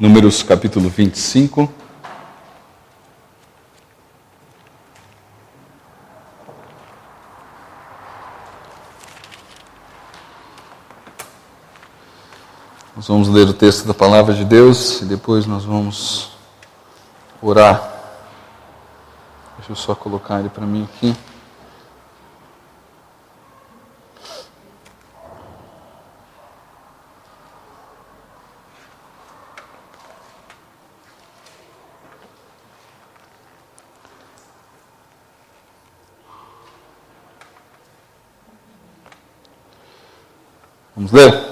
Números capítulo 25. Nós vamos ler o texto da palavra de Deus e depois nós vamos orar. Deixa eu só colocar ele para mim aqui. Vamos ler?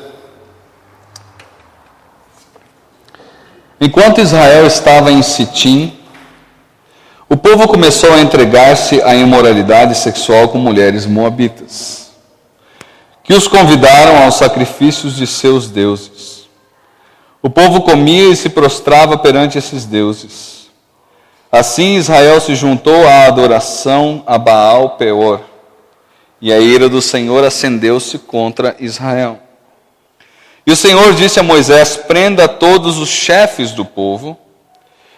Enquanto Israel estava em Sitim, o povo começou a entregar-se à imoralidade sexual com mulheres moabitas, que os convidaram aos sacrifícios de seus deuses. O povo comia e se prostrava perante esses deuses. Assim Israel se juntou à adoração a Baal Peor, e a ira do Senhor acendeu-se contra Israel. E o Senhor disse a Moisés: prenda todos os chefes do povo,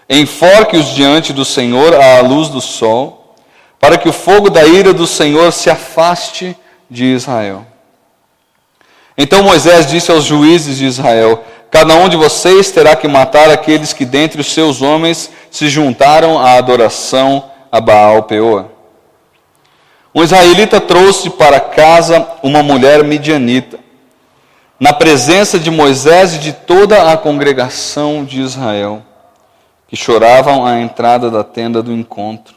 enforque-os diante do Senhor à luz do sol, para que o fogo da ira do Senhor se afaste de Israel. Então Moisés disse aos juízes de Israel: cada um de vocês terá que matar aqueles que dentre os seus homens se juntaram à adoração a Baal Peor. Um israelita trouxe para casa uma mulher midianita, na presença de Moisés e de toda a congregação de Israel, que choravam à entrada da tenda do encontro.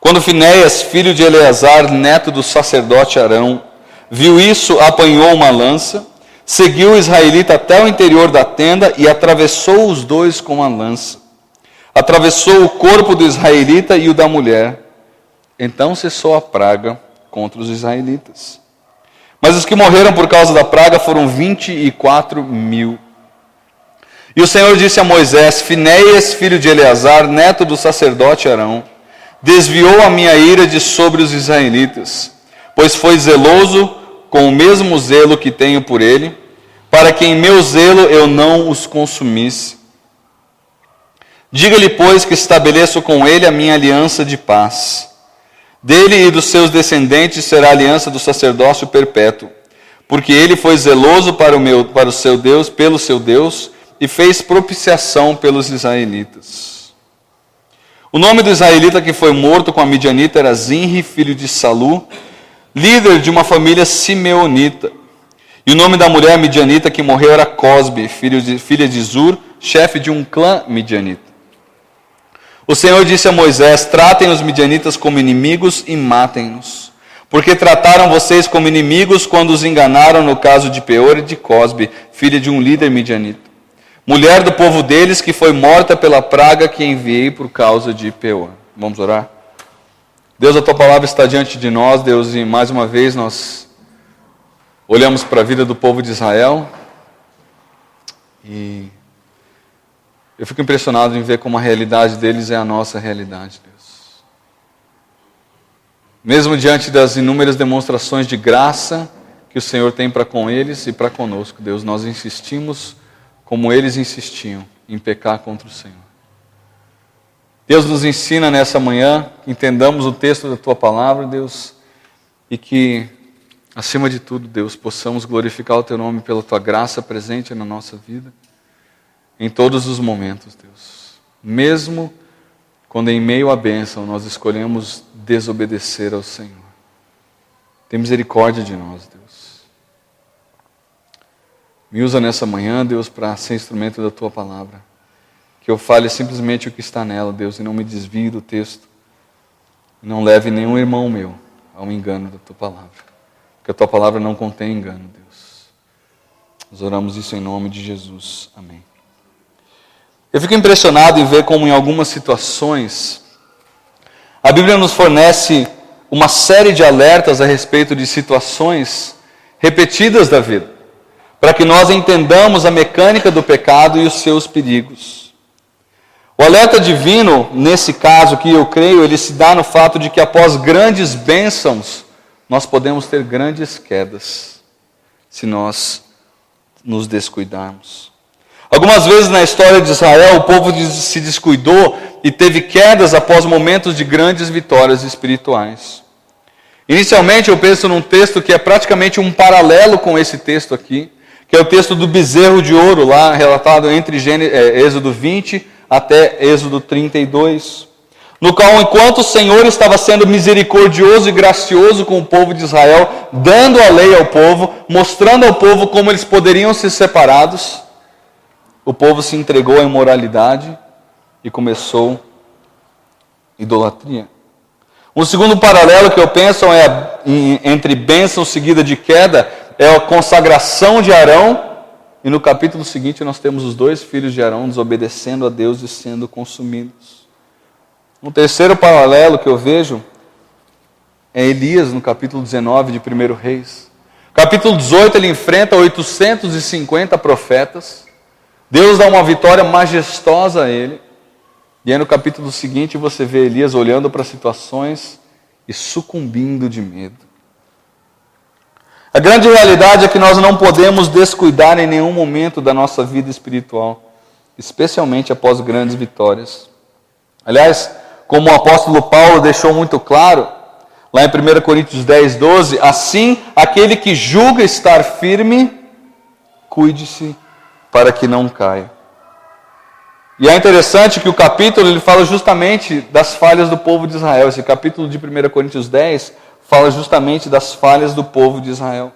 Quando Finéias, filho de Eleazar, neto do sacerdote Arão, viu isso, apanhou uma lança, seguiu o israelita até o interior da tenda e atravessou os dois com a lança. Atravessou o corpo do israelita e o da mulher. Então cessou a praga contra os israelitas. Mas os que morreram por causa da praga foram 24.000. E o Senhor disse a Moisés: Finéias, filho de Eleazar, neto do sacerdote Arão, desviou a minha ira de sobre os israelitas, pois foi zeloso com o mesmo zelo que tenho por ele, para que em meu zelo eu não os consumisse. Diga-lhe, pois, que estabeleço com ele a minha aliança de paz. Dele e dos seus descendentes será a aliança do sacerdócio perpétuo, porque ele foi zeloso para o seu Deus, pelo seu Deus, e fez propiciação pelos israelitas. O nome do israelita que foi morto com a midianita era Zinri, filho de Salu, líder de uma família simeonita. E o nome da mulher midianita que morreu era Cosbe, filha de Zur, chefe de um clã midianita. O Senhor disse a Moisés: tratem os midianitas como inimigos e matem-nos, porque trataram vocês como inimigos quando os enganaram no caso de Peor e de Cosbe, filha de um líder midianita, mulher do povo deles, que foi morta pela praga que enviei por causa de Peor. Vamos orar? Deus, a tua palavra está diante de nós, Deus, e mais uma vez nós olhamos para a vida do povo de Israel e eu fico impressionado em ver como a realidade deles é a nossa realidade, Deus. Mesmo diante das inúmeras demonstrações de graça que o Senhor tem para com eles e para conosco, Deus, nós insistimos como eles insistiam em pecar contra o Senhor. Deus, nos ensina nessa manhã que entendamos o texto da tua palavra, Deus, e que, acima de tudo, Deus, possamos glorificar o teu nome pela tua graça presente na nossa vida. Em todos os momentos, Deus. Mesmo quando em meio à bênção nós escolhemos desobedecer ao Senhor. Tem misericórdia de nós, Deus. Me usa nessa manhã, Deus, para ser instrumento da tua palavra. Que eu fale simplesmente o que está nela, Deus, e não me desvie do texto. E não leve nenhum irmão meu ao engano da tua palavra. Porque a tua palavra não contém engano, Deus. Nós oramos isso em nome de Jesus. Amém. Eu fico impressionado em ver como em algumas situações a Bíblia nos fornece uma série de alertas a respeito de situações repetidas da vida, para que nós entendamos a mecânica do pecado e os seus perigos. O alerta divino, nesse caso que eu creio, ele se dá no fato de que após grandes bênçãos, nós podemos ter grandes quedas, se nós nos descuidarmos. Algumas vezes na história de Israel, o povo se descuidou e teve quedas após momentos de grandes vitórias espirituais. Inicialmente, eu penso num texto que é praticamente um paralelo com esse texto aqui, que é o texto do bezerro de ouro, lá relatado entre Êxodo 20 até Êxodo 32. No qual, enquanto o Senhor estava sendo misericordioso e gracioso com o povo de Israel, dando a lei ao povo, mostrando ao povo como eles poderiam ser separados, o povo se entregou à imoralidade e começou idolatria. Um segundo paralelo que eu penso entre bênção seguida de queda é a consagração de Arão, e no capítulo seguinte nós temos os 2 filhos de Arão desobedecendo a Deus e sendo consumidos. Um terceiro paralelo que eu vejo é Elias no capítulo 19 de 1 Reis. Capítulo 18 ele enfrenta 850 profetas. Deus dá uma vitória majestosa a ele. E aí no capítulo seguinte você vê Elias olhando para situações e sucumbindo de medo. A grande realidade é que nós não podemos descuidar em nenhum momento da nossa vida espiritual, especialmente após grandes vitórias. Aliás, como o apóstolo Paulo deixou muito claro, lá em 1 Coríntios 10, 12, assim, aquele que julga estar firme, cuide-se para que não caia. E é interessante que o capítulo ele fala justamente das falhas do povo de Israel. Esse capítulo de 1 Coríntios 10 fala justamente das falhas do povo de Israel.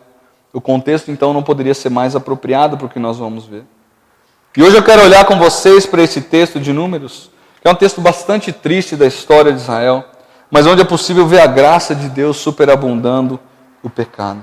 O contexto, então, não poderia ser mais apropriado para o que nós vamos ver. E hoje eu quero olhar com vocês para esse texto de Números, que é um texto bastante triste da história de Israel, mas onde é possível ver a graça de Deus superabundando o pecado.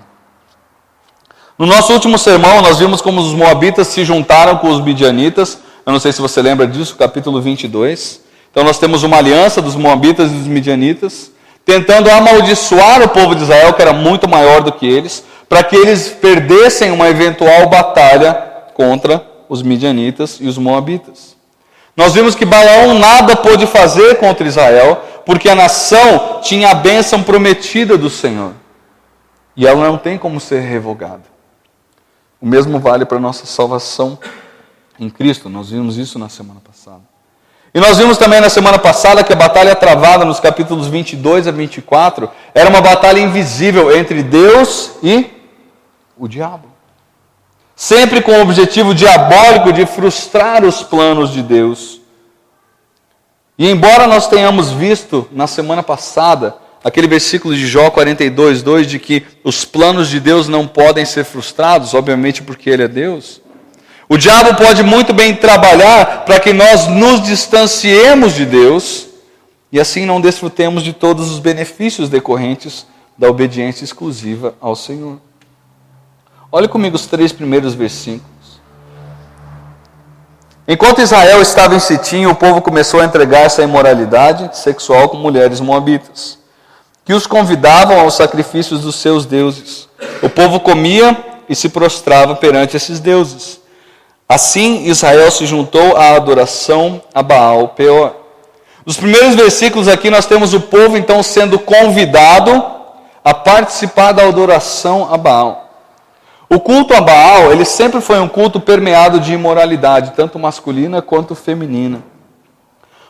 No nosso último sermão, nós vimos como os moabitas se juntaram com os midianitas. Eu não sei se você lembra disso, capítulo 22. Então nós temos uma aliança dos moabitas e dos midianitas, tentando amaldiçoar o povo de Israel, que era muito maior do que eles, para que eles perdessem uma eventual batalha contra os midianitas e os moabitas. Nós vimos que Balaão nada pôde fazer contra Israel, porque a nação tinha a bênção prometida do Senhor. E ela não tem como ser revogada. O mesmo vale para a nossa salvação em Cristo. Nós vimos isso na semana passada. E nós vimos também na semana passada que a batalha travada nos capítulos 22 a 24 era uma batalha invisível entre Deus e o diabo. Sempre com o objetivo diabólico de frustrar os planos de Deus. E embora nós tenhamos visto na semana passada aquele versículo de Jó 42, 2, de que os planos de Deus não podem ser frustrados, obviamente porque Ele é Deus, o diabo pode muito bem trabalhar para que nós nos distanciemos de Deus e assim não desfrutemos de todos os benefícios decorrentes da obediência exclusiva ao Senhor. Olhe comigo os 3 primeiros versículos. Enquanto Israel estava em Sitim, o povo começou a entregar-se à imoralidade sexual com mulheres moabitas, que os convidavam aos sacrifícios dos seus deuses. O povo comia e se prostrava perante esses deuses. Assim, Israel se juntou à adoração a Baal Peor. Nos primeiros versículos aqui nós temos o povo então sendo convidado a participar da adoração a Baal. O culto a Baal, ele sempre foi um culto permeado de imoralidade, tanto masculina quanto feminina.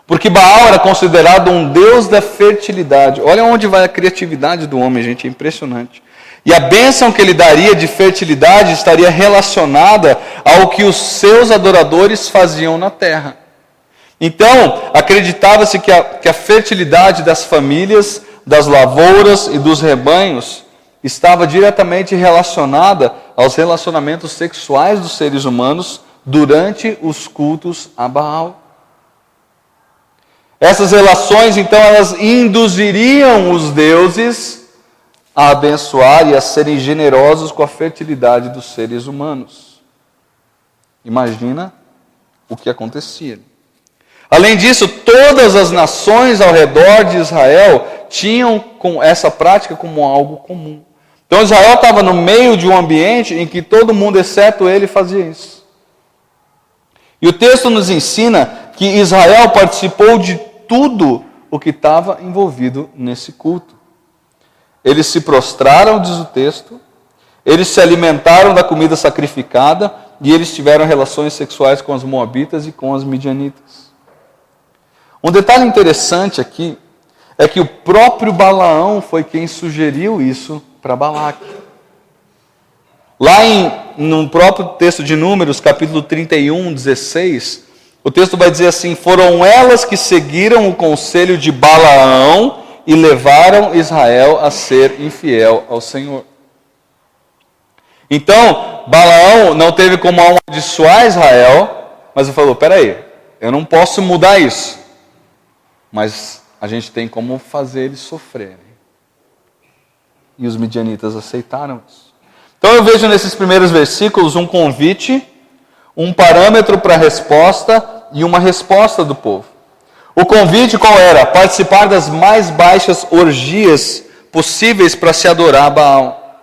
Porque Baal era considerado um deus da fertilidade. Olha onde vai a criatividade do homem, gente, é impressionante. E a bênção que ele daria de fertilidade estaria relacionada ao que os seus adoradores faziam na terra. Então, acreditava-se que a fertilidade das famílias, das lavouras e dos rebanhos estava diretamente relacionada aos relacionamentos sexuais dos seres humanos durante os cultos a Baal. Essas relações, então, elas induziriam os deuses a abençoar e a serem generosos com a fertilidade dos seres humanos. Imagina o que acontecia. Além disso, todas as nações ao redor de Israel tinham com essa prática como algo comum. Então Israel estava no meio de um ambiente em que todo mundo, exceto ele, fazia isso. E o texto nos ensina que Israel participou de tudo o que estava envolvido nesse culto. Eles se prostraram, diz o texto, eles se alimentaram da comida sacrificada e eles tiveram relações sexuais com as moabitas e com as midianitas. Um detalhe interessante aqui é que o próprio Balaão foi quem sugeriu isso para Balaque. Lá no próprio texto de Números, capítulo 31, 16, o texto vai dizer assim: foram elas que seguiram o conselho de Balaão e levaram Israel a ser infiel ao Senhor. Então, Balaão não teve como amaldiçoar Israel, mas ele falou: peraí, eu não posso mudar isso, mas a gente tem como fazer eles sofrerem. E os midianitas aceitaram isso. Então eu vejo nesses primeiros versículos um convite, um parâmetro para a resposta e uma resposta do povo. O convite qual era? Participar das mais baixas orgias possíveis para se adorar a Baal.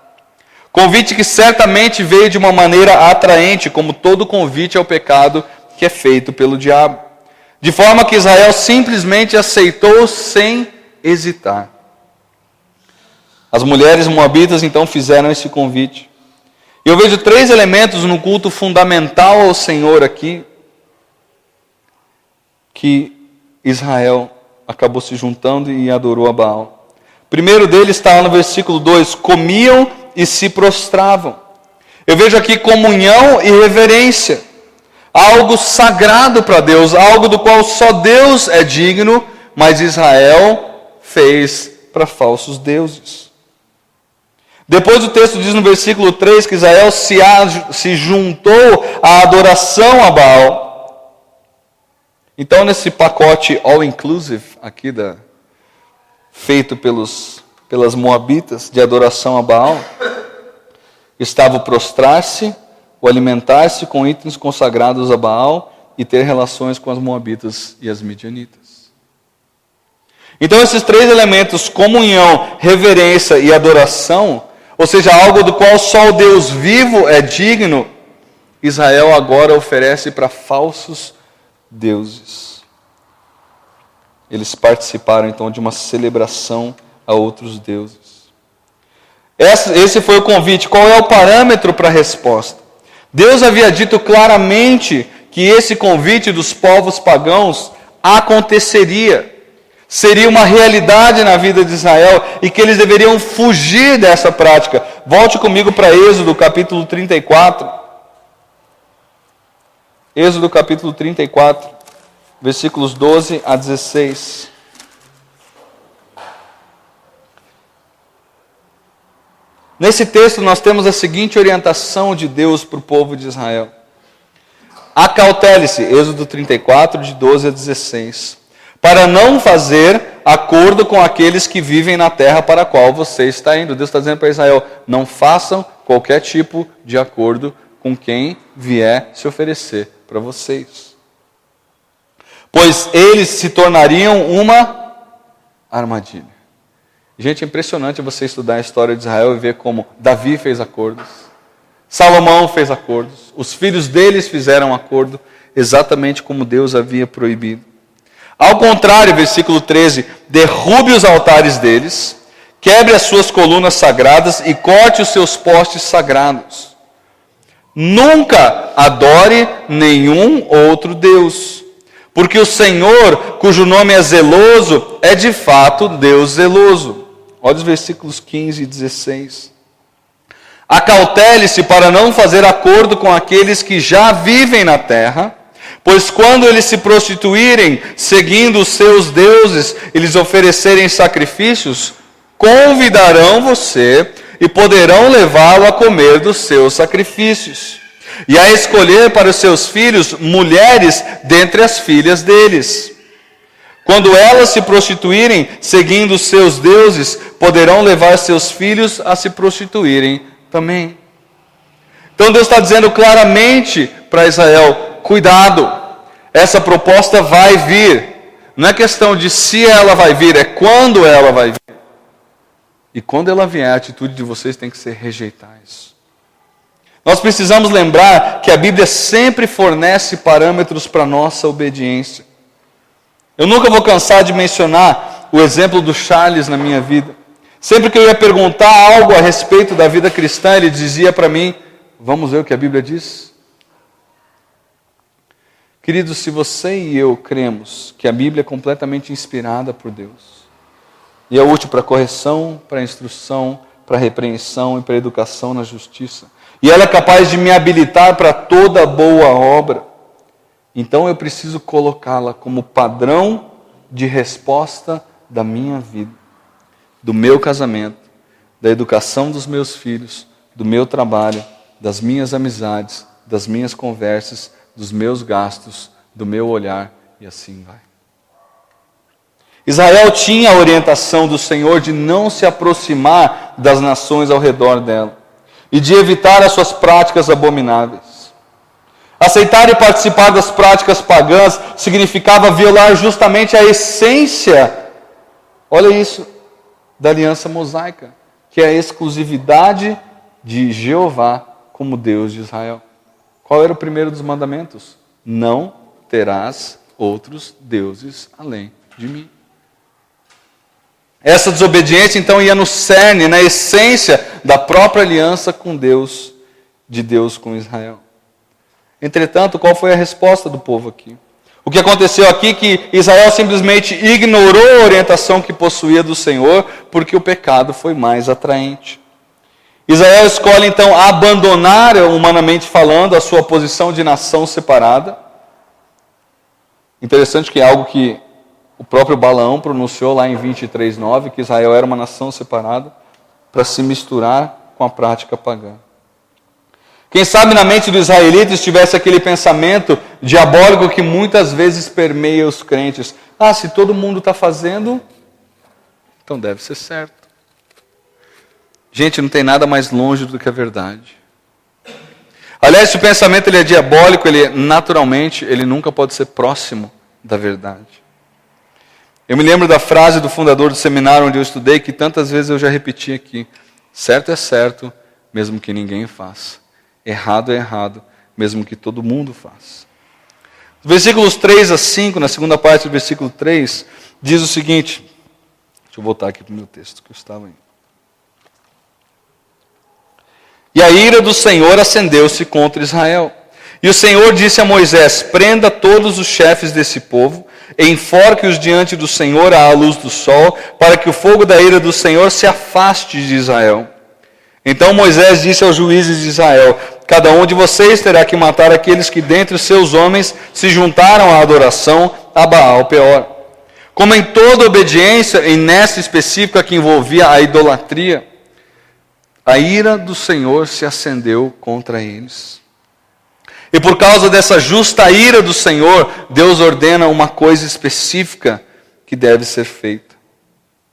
Convite que certamente veio de uma maneira atraente, como todo convite ao pecado que é feito pelo diabo. De forma que Israel simplesmente aceitou sem hesitar. As mulheres moabitas então fizeram esse convite. Eu vejo 3 elementos no culto fundamental ao Senhor aqui, que Israel acabou se juntando e adorou a Baal. O primeiro deles está lá no versículo 2, comiam e se prostravam. Eu vejo aqui comunhão e reverência, algo sagrado para Deus, algo do qual só Deus é digno, mas Israel fez para falsos deuses. Depois o texto diz no versículo 3 que Israel se juntou à adoração a Baal. Então, nesse pacote all-inclusive aqui, feito pelas moabitas de adoração a Baal, estava o prostrar-se, o alimentar-se com itens consagrados a Baal e ter relações com as moabitas e as midianitas. Então, esses 3 elementos, comunhão, reverência e adoração, ou seja, algo do qual só o Deus vivo é digno, Israel agora oferece para falsos deuses. Eles participaram então de uma celebração a outros deuses. Esse foi o convite. Qual é o parâmetro para a resposta? Deus havia dito claramente que esse convite dos povos pagãos aconteceria. Seria uma realidade na vida de Israel e que eles deveriam fugir dessa prática. Volte comigo para Êxodo capítulo 34. Êxodo capítulo 34, versículos 12 a 16. Nesse texto nós temos a seguinte orientação de Deus para o povo de Israel. Acautele-se, Êxodo 34, de 12 a 16. Para não fazer acordo com aqueles que vivem na terra para a qual você está indo. Deus está dizendo para Israel, não façam qualquer tipo de acordo com quem vier se oferecer para vocês. Pois eles se tornariam uma armadilha. Gente, é impressionante você estudar a história de Israel e ver como Davi fez acordos, Salomão fez acordos, os filhos deles fizeram acordo, exatamente como Deus havia proibido. Ao contrário, versículo 13, derrube os altares deles, quebre as suas colunas sagradas e corte os seus postes sagrados. Nunca adore nenhum outro Deus, porque o Senhor, cujo nome é zeloso, é de fato Deus zeloso. Olha os versículos 15 e 16. Acautele-se para não fazer acordo com aqueles que já vivem na terra, pois quando eles se prostituírem, seguindo os seus deuses, e lhes oferecerem sacrifícios, convidarão você e poderão levá-lo a comer dos seus sacrifícios, e a escolher para os seus filhos mulheres dentre as filhas deles. Quando elas se prostituírem, seguindo os seus deuses, poderão levar seus filhos a se prostituírem também. Então Deus está dizendo claramente para Israel, cuidado, essa proposta vai vir. Não é questão de se ela vai vir, é quando ela vai vir. E quando ela vier, a atitude de vocês tem que ser rejeitar isso. Nós precisamos lembrar que a Bíblia sempre fornece parâmetros para a nossa obediência. Eu nunca vou cansar de mencionar o exemplo do Charles na minha vida. Sempre que eu ia perguntar algo a respeito da vida cristã, ele dizia para mim, vamos ver o que a Bíblia diz? Queridos, se você e eu cremos que a Bíblia é completamente inspirada por Deus, e é útil para correção, para instrução, para repreensão e para educação na justiça, e ela é capaz de me habilitar para toda boa obra, então eu preciso colocá-la como padrão de resposta da minha vida, do meu casamento, da educação dos meus filhos, do meu trabalho, das minhas amizades, das minhas conversas, dos meus gastos, do meu olhar, e assim vai. Israel tinha a orientação do Senhor de não se aproximar das nações ao redor dela e de evitar as suas práticas abomináveis. Aceitar e participar das práticas pagãs significava violar justamente a essência, olha isso, da aliança mosaica, que é a exclusividade de Jeová como Deus de Israel. Qual era o primeiro dos mandamentos? Não terás outros deuses além de mim. Essa desobediência então ia no cerne, na essência da própria aliança com Deus, de Deus com Israel. Entretanto, qual foi a resposta do povo aqui? O que aconteceu aqui é que Israel simplesmente ignorou a orientação que possuía do Senhor, porque o pecado foi mais atraente. Israel escolhe então abandonar, humanamente falando, a sua posição de nação separada. Interessante que é algo que o próprio Balaão pronunciou lá em 23:9, que Israel era uma nação separada para se misturar com a prática pagã. Quem sabe na mente do israelita estivesse aquele pensamento diabólico que muitas vezes permeia os crentes. Ah, se todo mundo está fazendo, então deve ser certo. Gente, não tem nada mais longe do que a verdade. Aliás, se o pensamento ele é diabólico, naturalmente, ele nunca pode ser próximo da verdade. Eu me lembro da frase do fundador do seminário onde eu estudei, que tantas vezes eu já repeti aqui. Certo é certo, mesmo que ninguém faça. Errado é errado, mesmo que todo mundo faça. Versículos 3 a 5, na segunda parte do versículo 3, diz o seguinte. Deixa eu voltar aqui para o meu texto que eu estava aí. E a ira do Senhor acendeu-se contra Israel. E o Senhor disse a Moisés: prenda todos os chefes desse povo, enforque-os diante do Senhor à luz do sol, para que o fogo da ira do Senhor se afaste de Israel. Então Moisés disse aos juízes de Israel: cada um de vocês terá que matar aqueles que dentre os seus homens se juntaram à adoração a Baal Peor. Como em toda obediência, e nessa específica que envolvia a idolatria, a ira do Senhor se acendeu contra eles. E por causa dessa justa ira do Senhor, Deus ordena uma coisa específica que deve ser feita.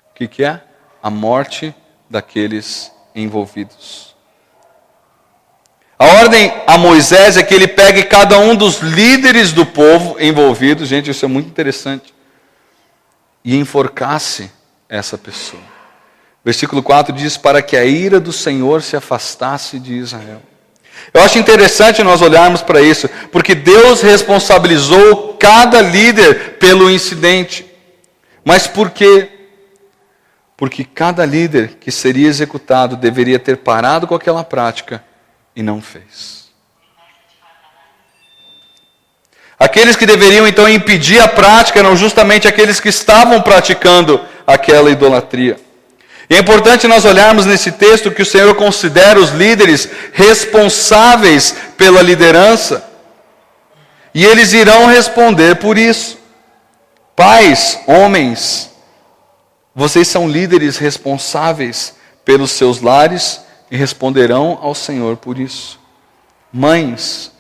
O que é? A morte daqueles envolvidos. A ordem a Moisés é que ele pegue cada um dos líderes do povo envolvidos, gente, isso é muito interessante, e enforcasse essa pessoa. Versículo 4 diz: para que a ira do Senhor se afastasse de Israel. Eu acho interessante nós olharmos para isso, porque Deus responsabilizou cada líder pelo incidente. Mas por quê? Porque cada líder que seria executado deveria ter parado com aquela prática e não fez. Aqueles que deveriam então impedir a prática eram justamente aqueles que estavam praticando aquela idolatria. E é importante nós olharmos nesse texto que o Senhor considera os líderes responsáveis pela liderança. E eles irão responder por isso. Pais, homens, vocês são líderes responsáveis pelos seus lares e responderão ao Senhor por isso. Mães,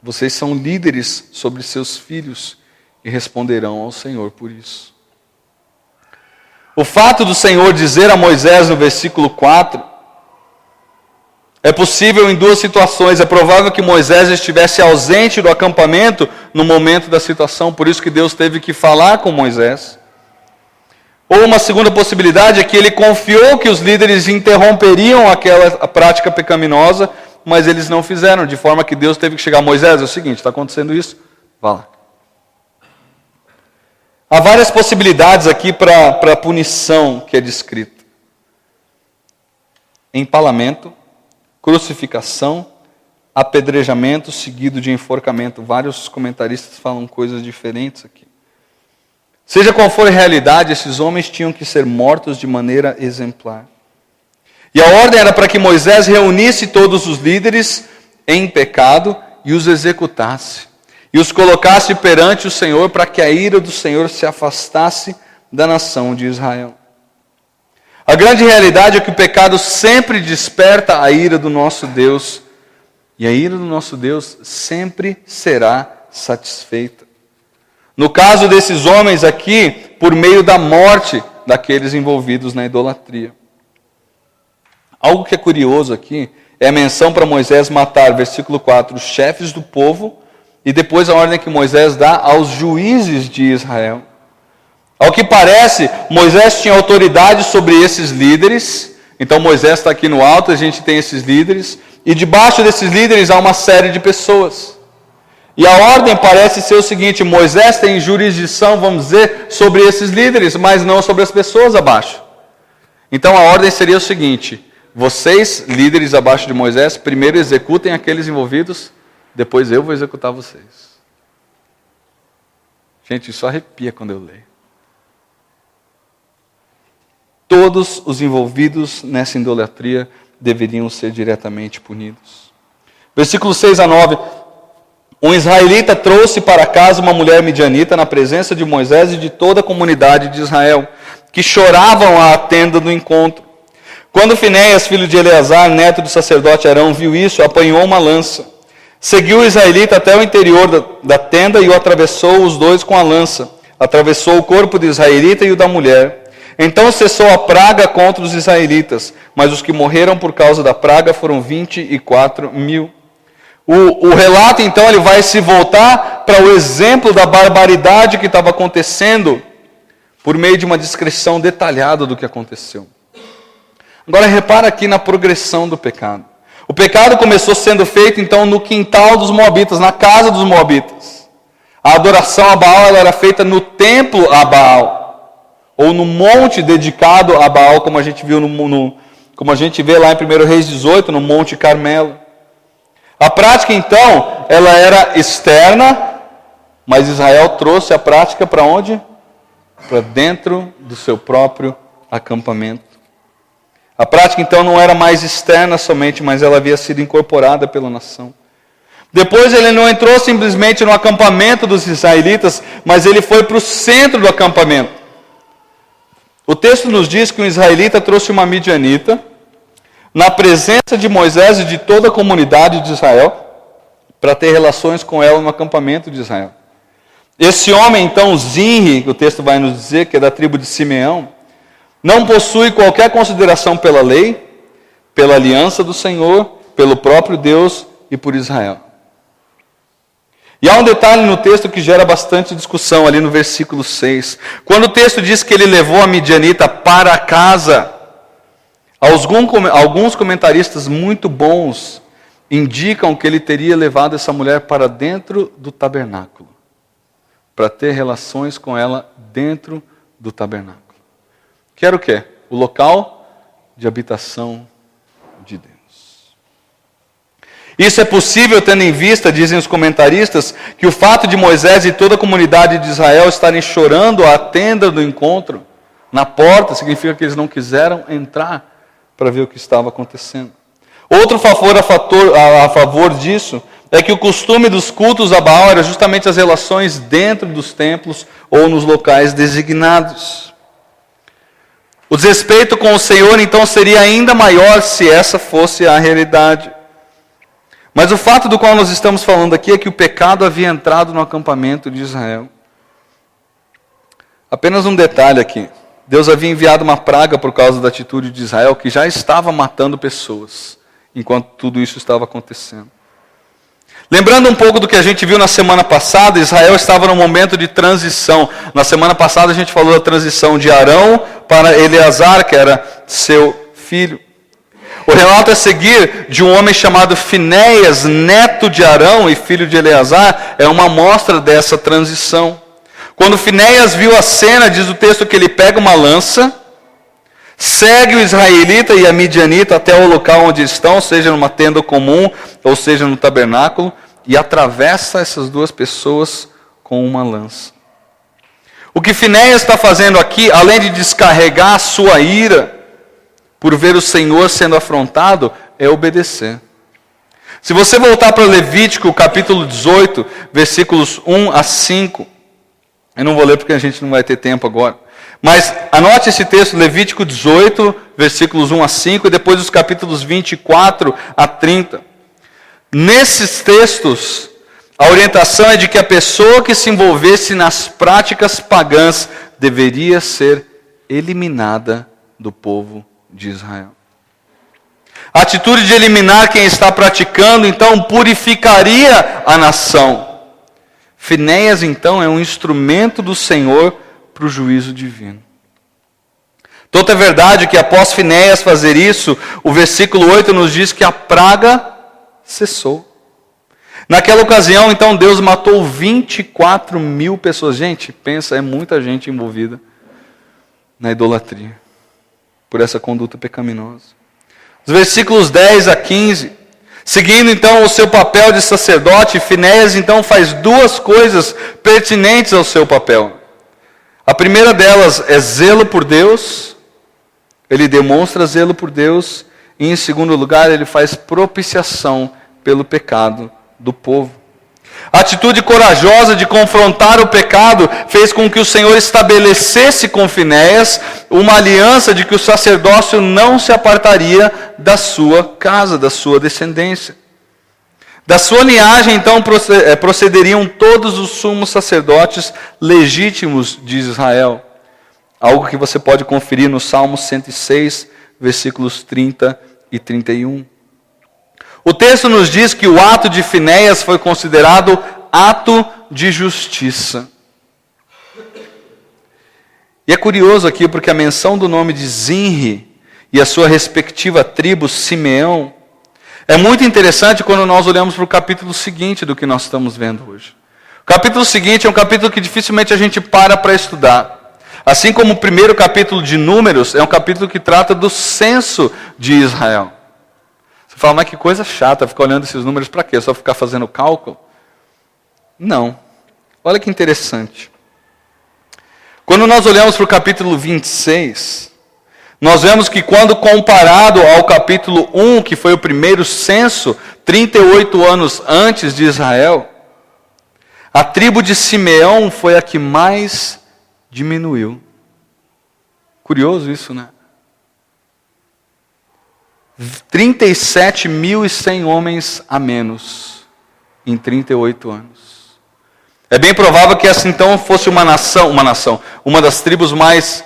vocês são líderes sobre seus filhos e responderão ao Senhor por isso. O fato do Senhor dizer a Moisés no versículo 4 é possível em duas situações. É provável que Moisés estivesse ausente do acampamento no momento da situação, por isso que Deus teve que falar com Moisés. Ou uma segunda possibilidade é que ele confiou que os líderes interromperiam aquela prática pecaminosa, mas eles não fizeram, de forma que Deus teve que chegar a Moisés: é o seguinte, está acontecendo isso, vá lá. Há várias possibilidades aqui para a punição que é descrita: empalamento, crucificação, apedrejamento seguido de enforcamento. Vários comentaristas falam coisas diferentes aqui. Seja qual for a realidade, esses homens tinham que ser mortos de maneira exemplar. E a ordem era para que Moisés reunisse todos os líderes em pecado e os executasse. E os colocasse perante o Senhor para que a ira do Senhor se afastasse da nação de Israel. A grande realidade é que o pecado sempre desperta a ira do nosso Deus. E a ira do nosso Deus sempre será satisfeita. No caso desses homens aqui, por meio da morte daqueles envolvidos na idolatria. Algo que é curioso aqui é a menção para Moisés matar, versículo 4, os chefes do povo, e depois a ordem que Moisés dá aos juízes de Israel. Ao que parece, Moisés tinha autoridade sobre esses líderes. Então Moisés está aqui no alto, a gente tem esses líderes, e debaixo desses líderes há uma série de pessoas. E a ordem parece ser o seguinte: Moisés tem jurisdição, vamos dizer, sobre esses líderes, mas não sobre as pessoas abaixo. Então a ordem seria o seguinte: vocês, líderes abaixo de Moisés, primeiro executem aqueles envolvidos, depois eu vou executar vocês. Gente, isso arrepia quando eu leio. Todos os envolvidos nessa idolatria deveriam ser diretamente punidos. Versículos 6 a 9. Um israelita trouxe para casa uma mulher midianita na presença de Moisés e de toda a comunidade de Israel, que choravam à tenda do encontro. Quando Finéias, filho de Eleazar, neto do sacerdote Arão, viu isso, apanhou uma lança. Seguiu o israelita até o interior da tenda e o atravessou os dois com a lança. Atravessou o corpo do israelita e o da mulher. Então cessou a praga contra os israelitas, mas os que morreram por causa da praga foram 24.000. O relato, então, ele vai se voltar para o exemplo da barbaridade que estava acontecendo por meio de uma descrição detalhada do que aconteceu. Agora, repara aqui na progressão do pecado. O pecado começou sendo feito, então, no quintal dos moabitas, na casa dos moabitas. A adoração a Baal ela era feita no templo a Baal, ou no monte dedicado a Baal, como a gente viu como a gente vê lá em 1 Reis 18, no Monte Carmelo. A prática, então, ela era externa, mas Israel trouxe a prática para onde? Para dentro do seu próprio acampamento. A prática, então, não era mais externa somente, mas ela havia sido incorporada pela nação. Depois ele não entrou simplesmente no acampamento dos israelitas, mas ele foi para o centro do acampamento. O texto nos diz que um israelita trouxe uma midianita, na presença de Moisés e de toda a comunidade de Israel, para ter relações com ela no acampamento de Israel. Esse homem, então, Zinri, que o texto vai nos dizer, que é da tribo de Simeão, não possui qualquer consideração pela lei, pela aliança do Senhor, pelo próprio Deus e por Israel. E há um detalhe no texto que gera bastante discussão ali no versículo 6. Quando o texto diz que ele levou a midianita para casa, alguns comentaristas muito bons indicam que ele teria levado essa mulher para dentro do tabernáculo, para ter relações com ela dentro do tabernáculo. Que era o quê? O local de habitação de Deus. Isso é possível tendo em vista, dizem os comentaristas, que o fato de Moisés e toda a comunidade de Israel estarem chorando à tenda do encontro, na porta, significa que eles não quiseram entrar para ver o que estava acontecendo. Outro a favor disso é que o costume dos cultos a Baal era justamente as relações dentro dos templos ou nos locais designados. O desrespeito com o Senhor, então, seria ainda maior se essa fosse a realidade. Mas o fato do qual nós estamos falando aqui é que o pecado havia entrado no acampamento de Israel. Apenas um detalhe aqui. Deus havia enviado uma praga por causa da atitude de Israel, que já estava matando pessoas, enquanto tudo isso estava acontecendo. Lembrando um pouco do que a gente viu na semana passada, Israel estava num momento de transição. Na semana passada a gente falou da transição de Arão para Eleazar, que era seu filho. O relato a seguir de um homem chamado Finéias, neto de Arão e filho de Eleazar, é uma amostra dessa transição. Quando Finéias viu a cena, diz o texto que ele pega uma lança, segue o israelita e a midianita até o local onde estão, seja numa tenda comum ou seja no tabernáculo, e atravessa essas duas pessoas com uma lança. O que Finéias está fazendo aqui, além de descarregar a sua ira por ver o Senhor sendo afrontado, é obedecer. Se você voltar para Levítico, capítulo 18, versículos 1 a 5, eu não vou ler porque a gente não vai ter tempo agora, mas anote esse texto, Levítico 18, versículos 1 a 5, e depois os capítulos 24 a 30. Nesses textos, a orientação é de que a pessoa que se envolvesse nas práticas pagãs deveria ser eliminada do povo de Israel. A atitude de eliminar quem está praticando, então, purificaria a nação. Finéias, então, é um instrumento do Senhor para o juízo divino. Tanto é verdade que após Finéias fazer isso, o versículo 8 nos diz que a praga cessou. Naquela ocasião, então, Deus matou 24 mil pessoas. Gente, pensa, é muita gente envolvida na idolatria, por essa conduta pecaminosa. Os versículos 10 a 15, seguindo então o seu papel de sacerdote, Finéias então faz duas coisas pertinentes ao seu papel. A primeira delas é zelo por Deus, ele demonstra zelo por Deus, e em segundo lugar ele faz propiciação pelo pecado do povo. A atitude corajosa de confrontar o pecado fez com que o Senhor estabelecesse com Finéias uma aliança de que o sacerdócio não se apartaria da sua casa, da sua descendência. Da sua linhagem, então, procederiam todos os sumos sacerdotes legítimos de Israel. Algo que você pode conferir no Salmo 106, versículos 30 e 31. O texto nos diz que o ato de Finéias foi considerado ato de justiça. E é curioso aqui porque a menção do nome de Zinri e a sua respectiva tribo, Simeão, é muito interessante quando nós olhamos para o capítulo seguinte do que nós estamos vendo hoje. O capítulo seguinte é um capítulo que dificilmente a gente para estudar. Assim como o primeiro capítulo de Números é um capítulo que trata do censo de Israel. Você fala, mas que coisa chata, ficar olhando esses números para quê? Só ficar fazendo cálculo? Não. Olha que interessante. Quando nós olhamos para o capítulo 26, nós vemos que quando comparado ao capítulo 1, que foi o primeiro censo, 38 anos antes de Israel, a tribo de Simeão foi a que mais diminuiu. Curioso isso, né? 37.100 homens a menos em 38 anos. É bem provável que essa então fosse uma das tribos mais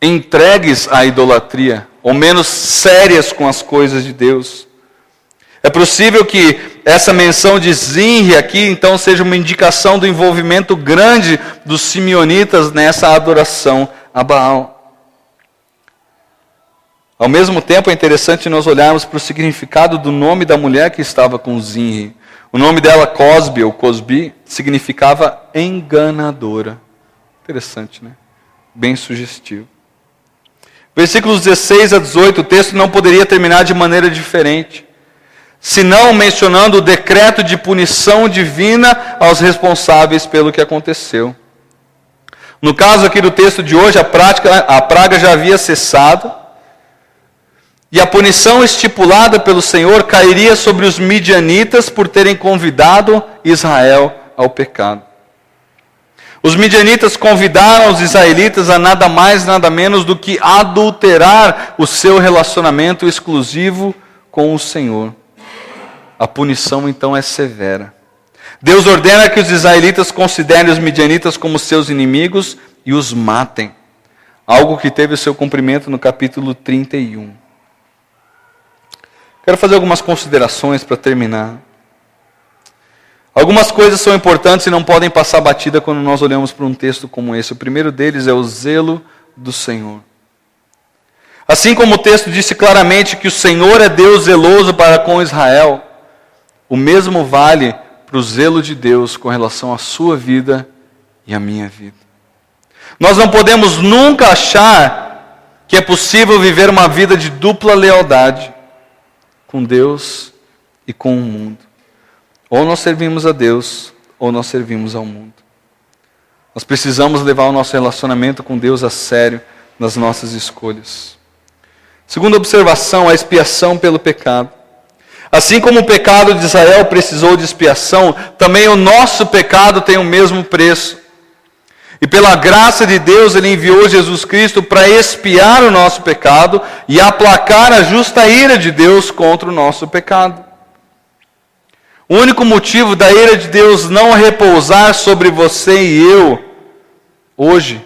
entregues à idolatria, ou menos sérias com as coisas de Deus. É possível que essa menção de Zinri aqui então seja uma indicação do envolvimento grande dos simeonitas nessa adoração a Baal. Ao mesmo tempo, é interessante nós olharmos para o significado do nome da mulher que estava com Zinri. O nome dela, Cosbi, ou Cosbi, significava enganadora. Interessante, né? Bem sugestivo. Versículos 16 a 18, o texto não poderia terminar de maneira diferente, senão mencionando o decreto de punição divina aos responsáveis pelo que aconteceu. No caso aqui do texto de hoje, a praga já havia cessado, e a punição estipulada pelo Senhor cairia sobre os midianitas por terem convidado Israel ao pecado. Os midianitas convidaram os israelitas a nada mais, nada menos do que adulterar o seu relacionamento exclusivo com o Senhor. A punição então é severa. Deus ordena que os israelitas considerem os midianitas como seus inimigos e os matem. Algo que teve o seu cumprimento no capítulo 31. Quero fazer algumas considerações para terminar. Algumas coisas são importantes e não podem passar batida quando nós olhamos para um texto como esse. O primeiro deles é o zelo do Senhor. Assim como o texto disse claramente que o Senhor é Deus zeloso para com Israel, o mesmo vale para o zelo de Deus com relação à sua vida e à minha vida. Nós não podemos nunca achar que é possível viver uma vida de dupla lealdade com Deus e com o mundo. Ou nós servimos a Deus, ou nós servimos ao mundo. Nós precisamos levar o nosso relacionamento com Deus a sério nas nossas escolhas. Segunda observação, a expiação pelo pecado. Assim como o pecado de Israel precisou de expiação, também o nosso pecado tem o mesmo preço. E pela graça de Deus, Ele enviou Jesus Cristo para expiar o nosso pecado e aplacar a justa ira de Deus contra o nosso pecado. O único motivo da ira de Deus não repousar sobre você e eu, hoje,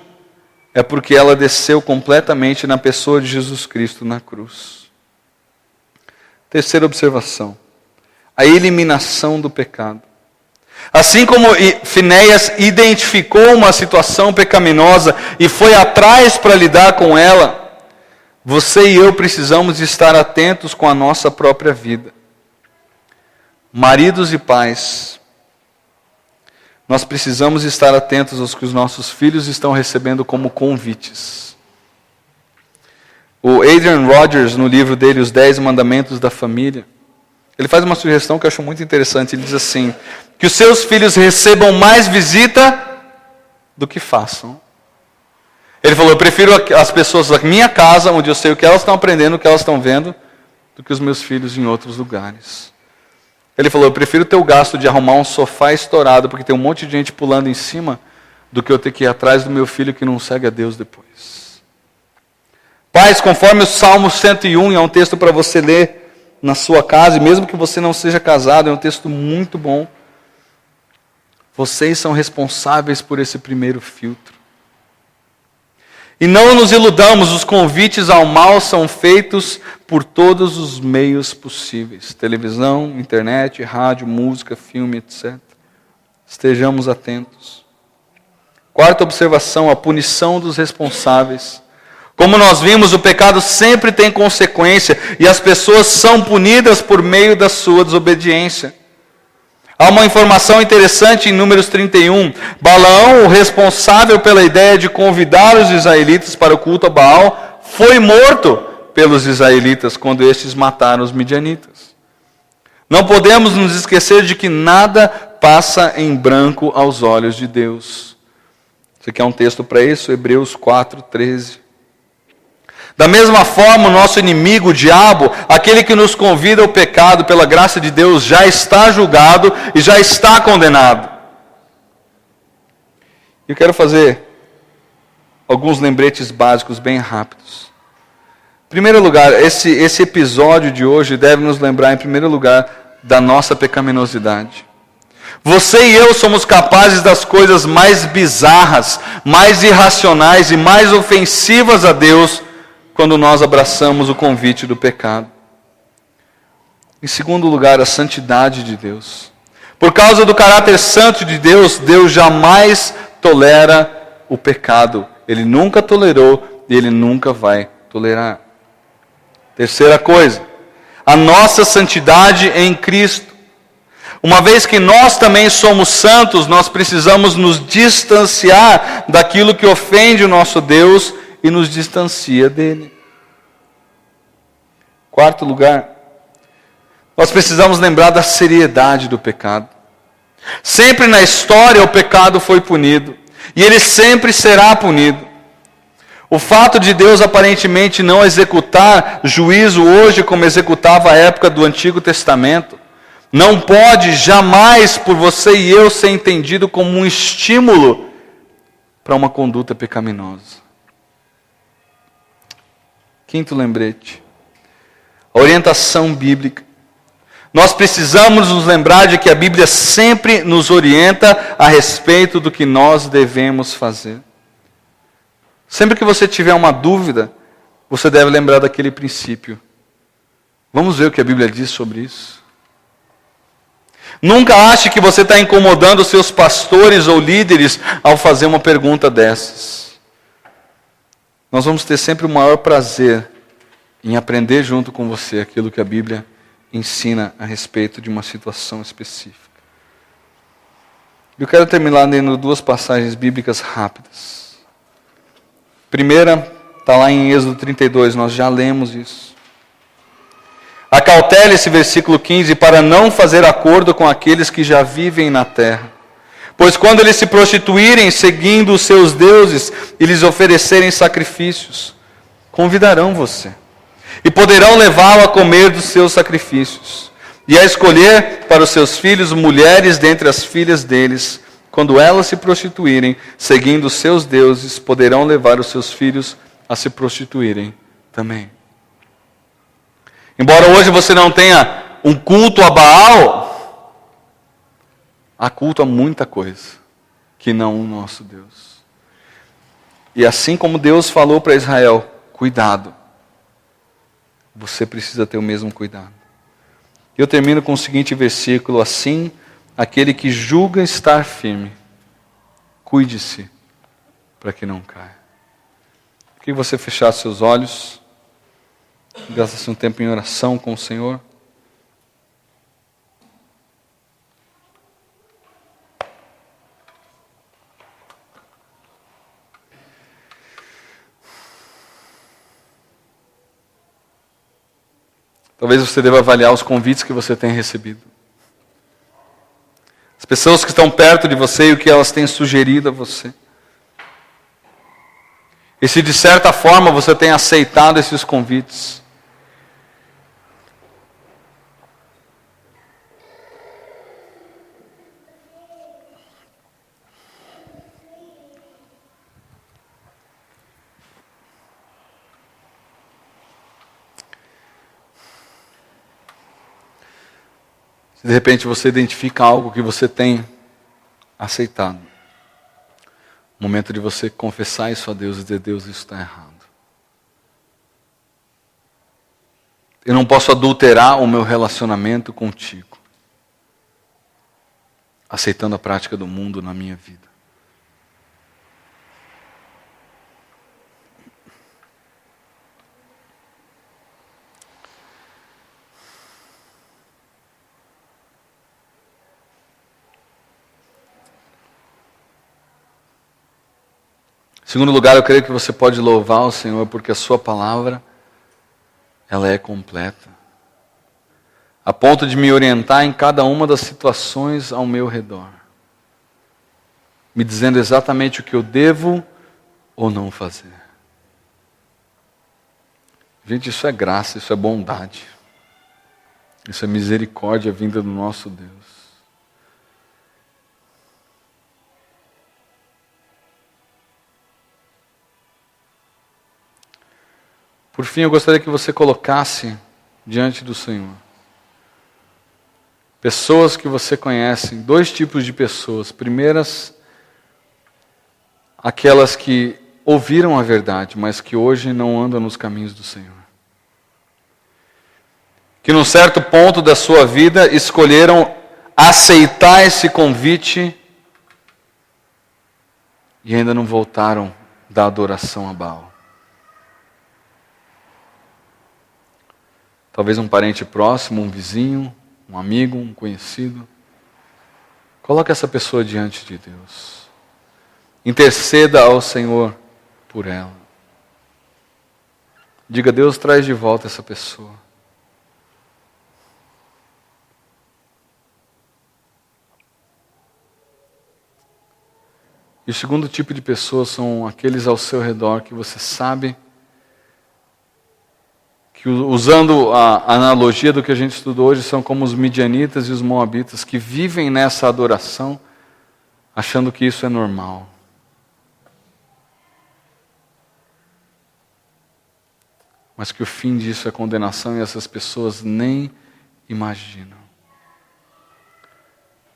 é porque ela desceu completamente na pessoa de Jesus Cristo na cruz. Terceira observação, a eliminação do pecado. Assim como Finéias identificou uma situação pecaminosa e foi atrás para lidar com ela, você e eu precisamos estar atentos com a nossa própria vida. Maridos e pais, nós precisamos estar atentos aos que os nossos filhos estão recebendo como convites. O Adrian Rogers, no livro dele, Os 10 Mandamentos da Família, ele faz uma sugestão que eu acho muito interessante. Ele diz assim, que os seus filhos recebam mais visita do que façam. Ele falou, eu prefiro as pessoas da minha casa, onde eu sei o que elas estão aprendendo, o que elas estão vendo, do que os meus filhos em outros lugares. Ele falou, eu prefiro ter o gasto de arrumar um sofá estourado, porque tem um monte de gente pulando em cima, do que eu ter que ir atrás do meu filho que não segue a Deus depois. Pais, conforme o Salmo 101, é um texto para você ler na sua casa, e mesmo que você não seja casado, é um texto muito bom. Vocês são responsáveis por esse primeiro filtro. E não nos iludamos, os convites ao mal são feitos por todos os meios possíveis. Televisão, internet, rádio, música, filme, etc. Estejamos atentos. Quarta observação, a punição dos responsáveis. Como nós vimos, o pecado sempre tem consequência e as pessoas são punidas por meio da sua desobediência. Há uma informação interessante em Números 31. Balaão, o responsável pela ideia de convidar os israelitas para o culto a Baal, foi morto pelos israelitas quando estes mataram os midianitas. Não podemos nos esquecer de que nada passa em branco aos olhos de Deus. Você quer um texto para isso? Hebreus 4:13. Da mesma forma, o nosso inimigo, o diabo, aquele que nos convida ao pecado pela graça de Deus, já está julgado e já está condenado. Eu quero fazer alguns lembretes básicos bem rápidos. Em primeiro lugar, esse episódio de hoje deve nos lembrar, em primeiro lugar, da nossa pecaminosidade. Você e eu somos capazes das coisas mais bizarras, mais irracionais e mais ofensivas a Deus quando nós abraçamos o convite do pecado. Em segundo lugar, a santidade de Deus. Por causa do caráter santo de Deus, Deus jamais tolera o pecado. Ele nunca tolerou e Ele nunca vai tolerar. Terceira coisa, a nossa santidade em Cristo. Uma vez que nós também somos santos, nós precisamos nos distanciar daquilo que ofende o nosso Deus e nos distancia dele. Quarto lugar, nós precisamos lembrar da seriedade do pecado. Sempre na história o pecado foi punido, e ele sempre será punido. O fato de Deus aparentemente não executar juízo hoje como executava a época do Antigo Testamento, não pode jamais por você e eu ser entendido como um estímulo para uma conduta pecaminosa. Quinto lembrete, a orientação bíblica. Nós precisamos nos lembrar de que a Bíblia sempre nos orienta a respeito do que nós devemos fazer. Sempre que você tiver uma dúvida, você deve lembrar daquele princípio. Vamos ver o que a Bíblia diz sobre isso. Nunca ache que você está incomodando seus pastores ou líderes ao fazer uma pergunta dessas. Nós vamos ter sempre o maior prazer em aprender junto com você aquilo que a Bíblia ensina a respeito de uma situação específica. Eu quero terminar lendo duas passagens bíblicas rápidas. Primeira, Está lá em Êxodo 32, nós já lemos isso. Acautele-se, versículo 15, para não fazer acordo com aqueles que já vivem na terra. Pois quando eles se prostituírem, seguindo os seus deuses, e lhes oferecerem sacrifícios, convidarão você. E poderão levá-lo a comer dos seus sacrifícios. E a escolher para os seus filhos mulheres dentre as filhas deles. Quando elas se prostituírem, seguindo os seus deuses, poderão levar os seus filhos a se prostituírem também. Embora hoje você não tenha um culto a Baal, há culto a muita coisa que não o nosso Deus. E assim como Deus falou para Israel, cuidado, você precisa ter o mesmo cuidado. Eu termino com o seguinte versículo: assim, aquele que julga estar firme, cuide-se para que não caia. Queria que você fechasse seus olhos, gastasse um tempo em oração com o Senhor. Talvez você deva avaliar os convites que você tem recebido. As pessoas que estão perto de você e o que elas têm sugerido a você. E se de certa forma você tem aceitado esses convites. Se de repente você identifica algo que você tem aceitado, momento de você confessar isso a Deus e dizer: Deus, isso está errado. Eu não posso adulterar o meu relacionamento contigo, aceitando a prática do mundo na minha vida. Em segundo lugar, eu creio que você pode louvar o Senhor porque a sua palavra, ela é completa. A ponto de me orientar em cada uma das situações ao meu redor. Me dizendo exatamente o que eu devo ou não fazer. Gente, isso é graça, isso é bondade. Isso é misericórdia vinda do nosso Deus. Por fim, eu gostaria que você colocasse diante do Senhor pessoas que você conhece, dois tipos de pessoas. Primeiras, aquelas que ouviram a verdade, mas que hoje não andam nos caminhos do Senhor. Que num certo ponto da sua vida escolheram aceitar esse convite e ainda não voltaram da adoração a Baal. Talvez um parente próximo, um vizinho, um amigo, um conhecido. Coloque essa pessoa diante de Deus. Interceda ao Senhor por ela. Diga: Deus, traz de volta essa pessoa. E o segundo tipo de pessoas são aqueles ao seu redor que você sabe que, usando a analogia do que a gente estudou hoje, são como os midianitas e os moabitas, que vivem nessa adoração, achando que isso é normal. Mas que o fim disso é condenação e essas pessoas nem imaginam.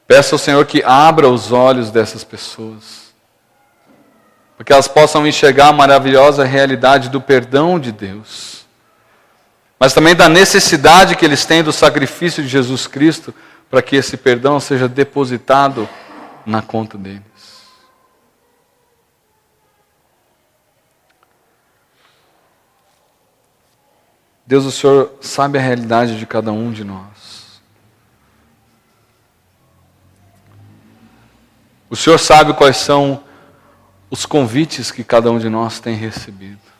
Peça ao Senhor que abra os olhos dessas pessoas, para que elas possam enxergar a maravilhosa realidade do perdão de Deus, mas também da necessidade que eles têm do sacrifício de Jesus Cristo para que esse perdão seja depositado na conta deles. Deus, o Senhor sabe a realidade de cada um de nós. O Senhor sabe quais são os convites que cada um de nós tem recebido.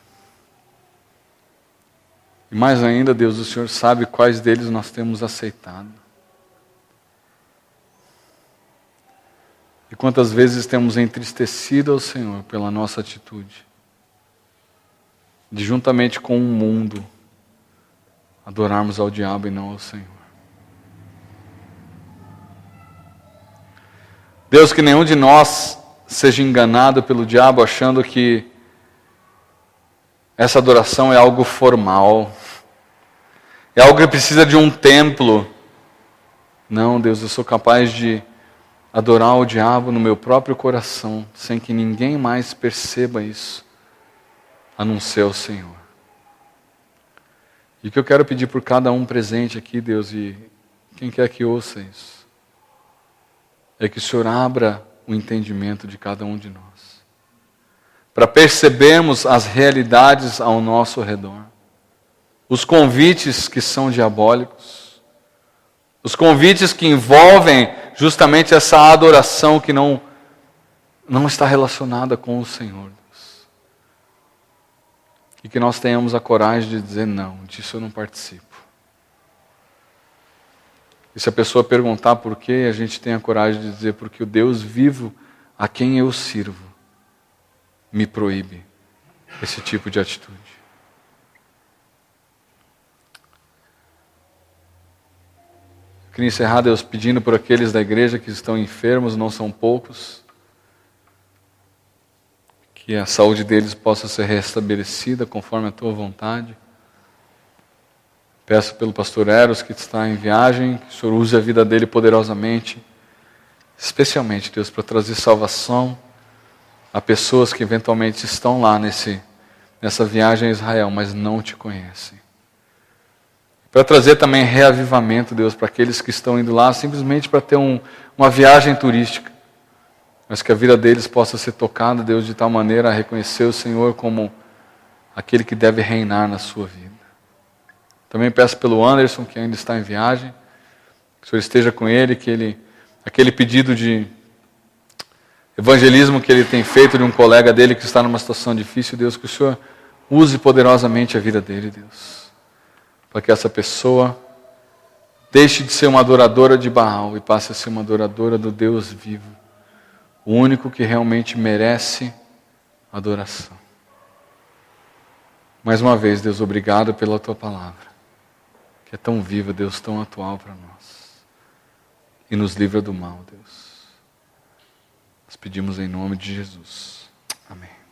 E mais ainda, Deus, o Senhor sabe quais deles nós temos aceitado. E quantas vezes temos entristecido ao Senhor pela nossa atitude, de juntamente com o mundo, adorarmos ao diabo e não ao Senhor. Deus, que nenhum de nós seja enganado pelo diabo achando que essa adoração é algo formal, é algo que precisa de um templo. Não, Deus, eu sou capaz de adorar o diabo no meu próprio coração, sem que ninguém mais perceba isso, a não ser o Senhor. E o que eu quero pedir por cada um presente aqui, Deus, e quem quer que ouça isso, é que o Senhor abra o entendimento de cada um de nós, para percebermos as realidades ao nosso redor, os convites que são diabólicos, os convites que envolvem justamente essa adoração que não está relacionada com o Senhor. Deus. E que nós tenhamos a coragem de dizer, não, disso eu não participo. E se a pessoa perguntar por quê, a gente tem a coragem de dizer, porque o Deus vivo a quem eu sirvo me proíbe esse tipo de atitude. Eu queria encerrar, Deus, pedindo por aqueles da igreja que estão enfermos, não são poucos, que a saúde deles possa ser restabelecida conforme a Tua vontade. Peço pelo pastor Eros, que está em viagem, que o Senhor use a vida dele poderosamente, especialmente, Deus, para trazer salvação a pessoas que eventualmente estão lá nessa viagem a Israel, mas não Te conhecem. Para trazer também reavivamento, Deus, para aqueles que estão indo lá simplesmente para ter uma viagem turística, mas que a vida deles possa ser tocada, Deus, de tal maneira a reconhecer o Senhor como aquele que deve reinar na sua vida. Também peço pelo Anderson, que ainda está em viagem, que o Senhor esteja com ele, que aquele pedido de evangelismo que ele tem feito de um colega dele que está numa situação difícil, Deus, que o Senhor use poderosamente a vida dele, Deus, para que essa pessoa deixe de ser uma adoradora de Baal e passe a ser uma adoradora do Deus vivo, o único que realmente merece adoração. Mais uma vez, Deus, obrigado pela Tua palavra, que é tão viva, Deus, tão atual para nós. E nos livra do mal, Deus. Nós pedimos em nome de Jesus. Amém.